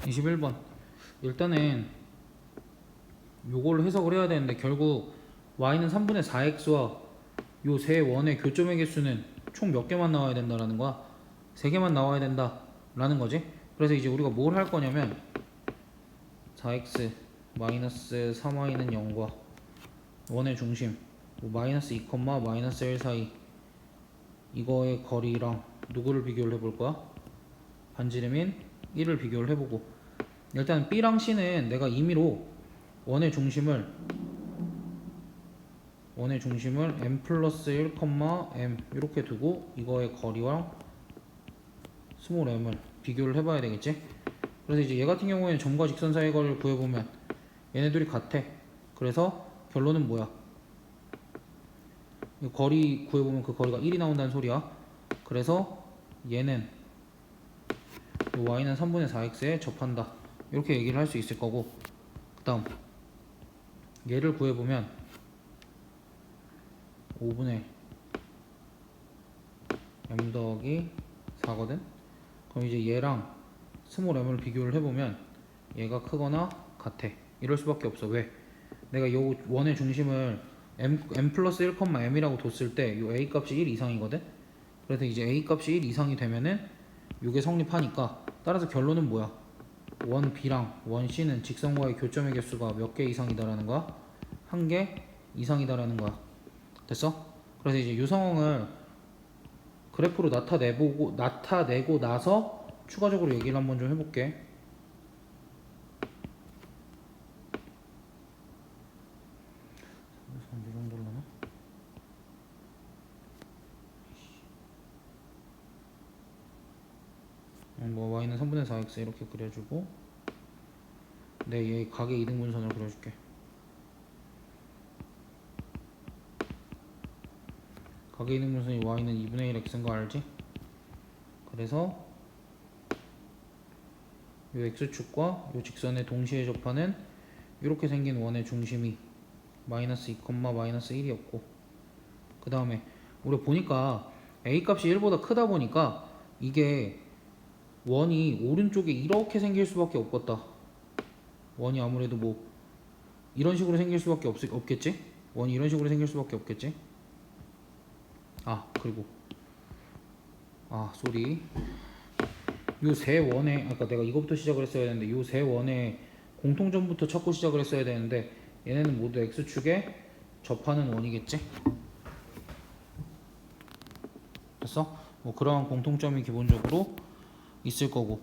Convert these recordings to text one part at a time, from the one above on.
21번. 일단은 요걸로 해석을 해야 되는데 결국 y는 3분의 4x와 요 세 원의 교점의 개수는 총 몇 개만 나와야 된다라는 거야. 3개만 나와야 된다라는 거지. 그래서 이제 우리가 뭘 할 거냐면 4x 마이너스 3y는 0과 원의 중심 마이너스 2, 마이너스 1 사이 이거의 거리랑 누구를 비교를 해볼 거야? 반지름인 1을 비교를 해보고, 일단 B랑 C는 내가 임의로 원의 중심을 m 플러스 1, m 이렇게 두고 이거의 거리와 스몰 m을 비교를 해봐야 되겠지. 그래서 이제 얘 같은 경우에는 점과 직선 사이의 거리를 구해보면 얘네들이 같아. 그래서 결론은 뭐야? 이 거리 구해보면 그 거리가 1이 나온다는 소리야. 그래서 얘는 y는 3분의 4x에 접한다 이렇게 얘기를 할 수 있을 거고, 그 다음 얘를 구해보면 5분의 m 더하기 4거든. 그럼 이제 얘랑 스몰 m을 비교를 해보면 얘가 크거나 같아. 이럴 수밖에 없어. 왜? 내가 요 원의 중심을 m 플러스 1, m이라고 뒀을 때 요 a 값이 1 이상이거든. 그래서 이제 a 값이 1 이상이 되면은 요게 성립하니까, 따라서 결론은 뭐야? 원 B랑 원 C는 직선과의 교점의 개수가 몇 개 이상이다라는 거야? 1개 이상이다라는 거야. 됐어? 그래서 이제 이 상황을 그래프로 나타내고 나서 추가적으로 얘기를 한번 좀 해볼게. 이 정도려나? 뭐 y는 3분의 4x 이렇게 그려주고, 얘 각의 이등분선을 그려줄게. 각의 이등분선이 y는 2분의 1 x인 거 알지? 그래서 요 x축과 요 직선의 동시에 접하는 이렇게 생긴 원의 중심이 마이너스 2, 마이너스 1이었고, 그 다음에 우리 보니까 a 값이 1보다 크다 보니까 이게 원이 오른쪽에 이렇게 생길 수밖에 없겠다. 원이 아무래도 뭐 이런 식으로 생길 수밖에 없겠지? 원이 이런 식으로 생길 수밖에 없겠지? 그리고 쏘리, 요 세 원의, 아까 내가 이거부터 시작을 했어야 되는데 요 세 원의 공통점부터 찾고 시작을 했어야 되는데 얘네는 모두 x축에 접하는 원이겠지? 됐어? 뭐 그러한 공통점이 기본적으로 있을 거고,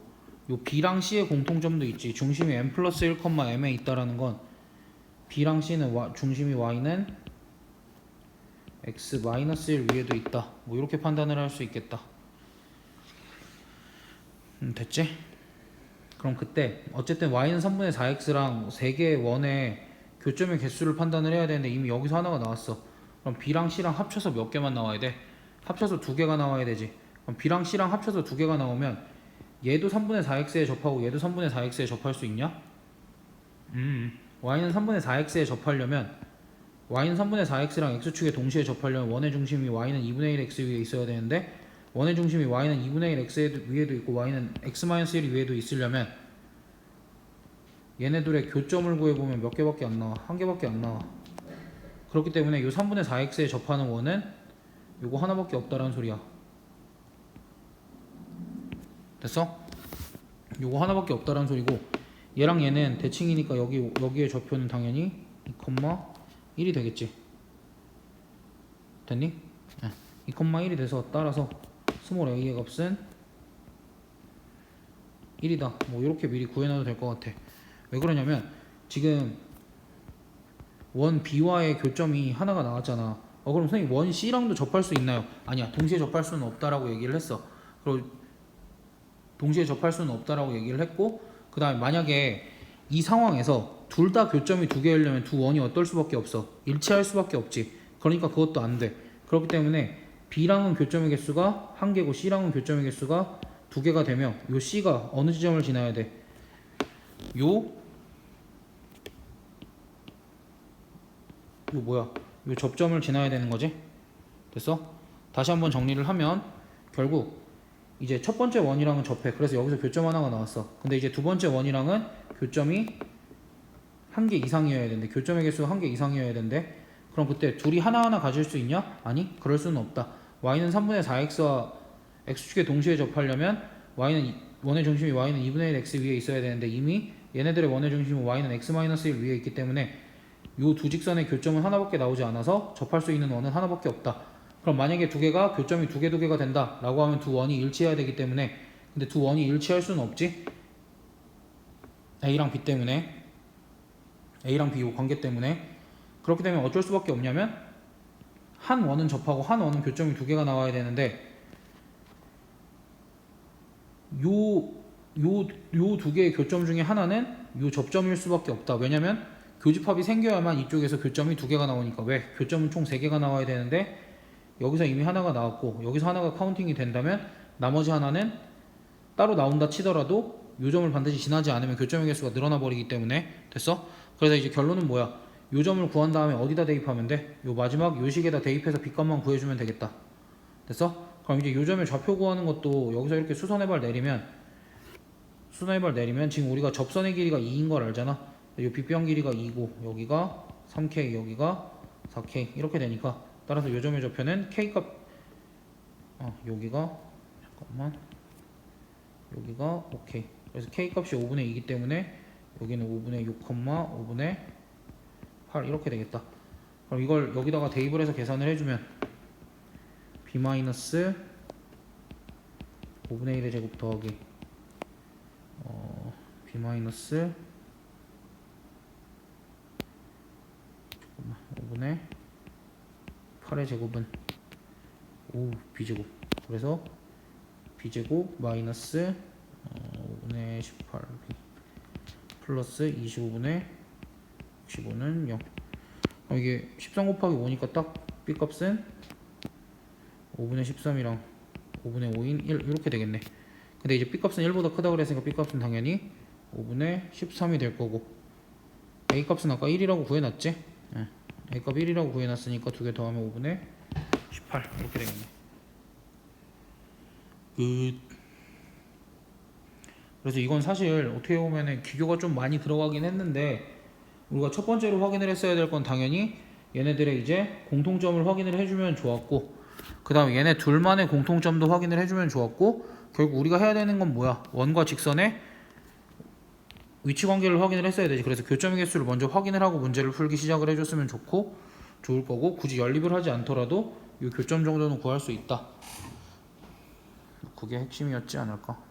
요 B랑 C의 공통점도 있지. 중심이 m 플러스 1, m에 있다라는 건 B랑 C는 중심이 y는 x 마이너스 1 위에도 있다. 뭐 이렇게 판단을 할 수 있겠다. 됐지? 그럼 그때 어쨌든 y는 3분의 4x랑 3개의 원의 교점의 개수를 판단을 해야 되는데 이미 여기서 하나가 나왔어. 그럼 B랑 C랑 합쳐서 몇 개만 나와야 돼? 합쳐서 2개가 나와야 되지. 그럼 B랑 C랑 합쳐서 2개가 나오면 얘도 3분의 4x에 접하고 얘도 3분의 4x에 접할 수 있냐? y는 3분의 4x에 접하려면 y는 3분의 4x랑 x축에 동시에 접하려면 원의 중심이 y는 2분의 1 x 위에 있어야 되는데, 원의 중심이 y는 2분의 1 x 위에도 있고 y는 x-1 위에도 있으려면 얘네들의 교점을 구해보면 몇 개밖에 안 나와. 1개밖에 안 나와. 그렇기 때문에 이 3분의 4x에 접하는 원은 요거 하나밖에 없다라는 소리야. 됐어? 요거 하나밖에 없다라는 소리고, 얘랑 얘는 대칭이니까 여기에 좌표는 당연히 2,1이 되겠지. 됐니? 2,1이 돼서 따라서 스몰 a의 값은 1이다. 뭐 이렇게 미리 구해놔도 될 것 같아. 왜 그러냐면 지금 원 B와의 교점이 하나가 나왔잖아. 그럼 선생님 원 C랑도 접할 수 있나요? 아니야. 동시에 접할 수는 없다라고 얘기를 했어. 그리고 동시에 접할 수는 없다라고 얘기를 했고, 그 다음에 만약에 이 상황에서 둘 다 교점이 2개이려면 두 원이 어떨 수밖에 없어? 일치할 수밖에 없지. 그러니까 그것도 안 돼. 그렇기 때문에 B랑은 교점의 개수가 1개고 C랑은 교점의 개수가 2개가 되면 요 C가 어느 지점을 지나야 돼? 요 접점을 지나야 되는 거지. 됐어? 다시 한번 정리를 하면 결국 이제 첫 번째 원이랑은 접해. 그래서 여기서 교점 하나가 나왔어. 근데 이제 두 번째 원이랑은 교점이 한 개 이상이어야 되는데, 교점의 개수가 한 개 이상이어야 되는데, 그럼 그때 둘이 하나하나 가질 수 있냐? 아니, 그럴 수는 없다. y는 3분의 4x와 x축에 동시에 접하려면 y는 원의 중심이 y는 2분의 1 x 위에 있어야 되는데, 이미 얘네들의 원의 중심은 y는 x-1 위에 있기 때문에 요 두 직선의 교점은 하나밖에 나오지 않아서 접할 수 있는 원은 하나밖에 없다. 그럼 만약에 두 개가 교점이 두 개가 된다 라고 하면 두 원이 일치해야 되기 때문에, 근데 두 원이 일치할 수는 없지. A랑 B 때문에, A랑 B 요 관계 때문에. 그렇기 때문에 어쩔 수밖에 없냐면 한 원은 접하고 한 원은 교점이 두 개가 나와야 되는데, 요 두 개의 교점 중에 하나는 요 접점일 수밖에 없다. 왜냐면 교집합이 생겨야만 이쪽에서 교점이 두 개가 나오니까. 왜? 교점은 총 세 개가 나와야 되는데 여기서 이미 하나가 나왔고 여기서 하나가 카운팅이 된다면 나머지 하나는 따로 나온다 치더라도 요 점을 반드시 지나지 않으면 교점의 개수가 늘어나 버리기 때문에. 됐어? 그래서 이제 결론은 뭐야? 요 점을 구한 다음에 어디다 대입하면 돼? 요 마지막 요 식에다 대입해서 B값만 구해주면 되겠다. 됐어? 그럼 이제 요 점의 좌표 구하는 것도 여기서 이렇게 수선의 발 내리면 지금 우리가 접선의 길이가 2인 걸 알잖아. 요 빗변 길이가 2고 여기가 3K 여기가 4K 이렇게 되니까, 따라서 요 점의 좌표는 K값 여기가 잠깐만 여기가 오케이. 그래서 K값이 5분의 2이기 때문에 여기는 5분의 6, 5분의 8 이렇게 되겠다. 그럼 이걸 여기다가 대입을 해서 계산을 해주면 b 마이너스 5분의 1의 제곱 더하기 b 마이너스 5분의 8의 제곱은 b제곱. 그래서 b제곱 마이너스 5분의 18 플러스 25분의 65는 0. 이게 13 곱하기 5니까 딱 b값은 5분의 13이랑 5분의 5인 1 이렇게 되겠네. 근데 이제 b값은 1보다 크다고 그랬으니까 b값은 당연히 5분의 13이 될 거고, a값은 아까 1이라고 구해놨지? a값 1이라고 구해놨으니까 두 개 더하면 5분의 18 이렇게 되겠네. 그래서 이건 사실 어떻게 보면은 기교가 좀 많이 들어가긴 했는데, 우리가 첫 번째로 확인을 했어야 될 건 당연히 얘네들의 이제 공통점을 확인을 해주면 좋았고, 그 다음에 얘네 둘만의 공통점도 확인을 해주면 좋았고, 결국 우리가 해야 되는 건 뭐야? 원과 직선의 위치 관계를 확인을 했어야 되지. 그래서 교점의 개수를 먼저 확인을 하고 문제를 풀기 시작을 해줬으면 좋을 거고, 굳이 연립을 하지 않더라도 이 교점 정도는 구할 수 있다. 그게 핵심이었지 않을까?